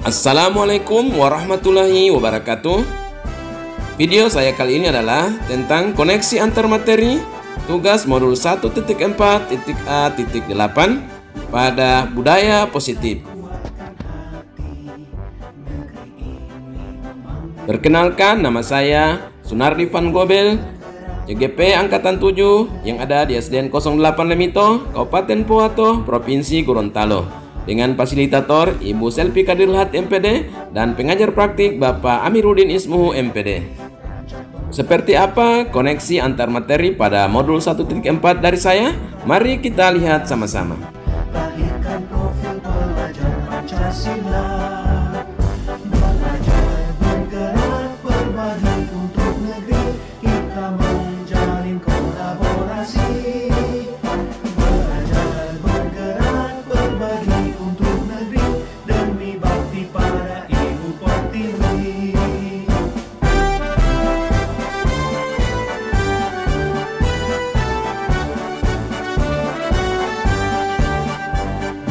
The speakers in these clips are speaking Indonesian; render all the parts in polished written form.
Assalamualaikum warahmatullahi wabarakatuh. Video saya kali ini adalah tentang koneksi antar materi tugas modul 1.4.A.8 pada budaya positif. Perkenalkan, nama saya Sunardi Van Gobel, CGP Angkatan 7 yang ada di SDN 08 Lemito, Kabupaten Pohato, Provinsi Gorontalo, dengan fasilitator Ibu Selvi Kadirhat MPD dan pengajar praktik Bapak Amiruddin Ismuhu MPD. Seperti apa koneksi antar materi pada modul 1.4 dari saya? Mari kita lihat sama-sama. Lahirkan profil pelajar Pancasila, belajar bergerak berbagi untuk negeri, kita menjalin kolaborasi. Belajar bergerak berbagi untuk negeri, demi bakti pada Ibu Pertiwi.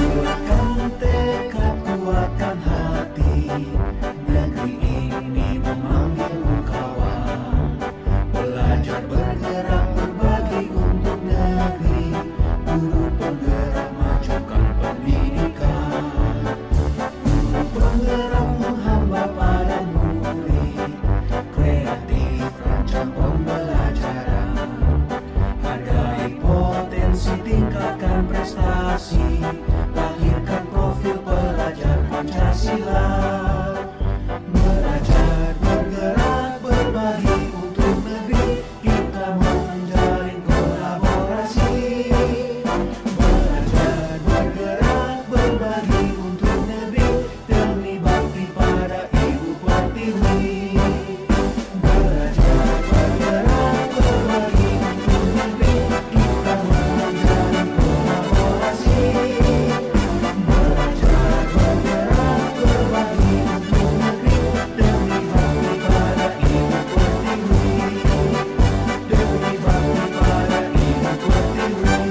Bulatkan tekad, kuatkan hati, negeri ini memanggilmu kawan. Belajar bergerak berbagi untuk negeri, guru penggerak majukan pendidikan. Guru penggerak menghamba pada murid, kreatif rancang pembelajaran. Hargai potensi, tingkatkan prestasi, lahirkan profil pelajar Pancasila. Belajar bergerak berbagi untuk negeri, kita menjalin kolaborasi. Belajar bergerak berbagi untuk negeri, demi bakti pada Ibu Pertiwi. Belajar bergerak berbagi untuk negeri, kita menjalin kolaborasi. Belajar bergerak berbagi untuk negeri, demi bakti pada Ibu Pertiwi. Demi bakti pada Ibu Pertiwi.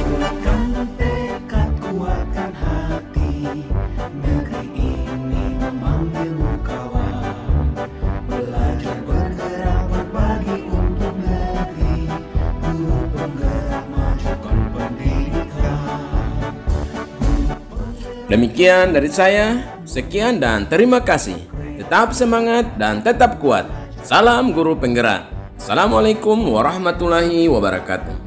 Bulatkan tekad, kuatkan hati, negeri ini memanggilmu kawan. Belajar bergerak berbagi untuk negeri, guru penggerak majukan pendidikan. Demikian dari saya, sekian dan terima kasih. Tetap semangat dan tetap kuat. Salam guru penggerak. Assalamualaikum warahmatullahi wabarakatuh.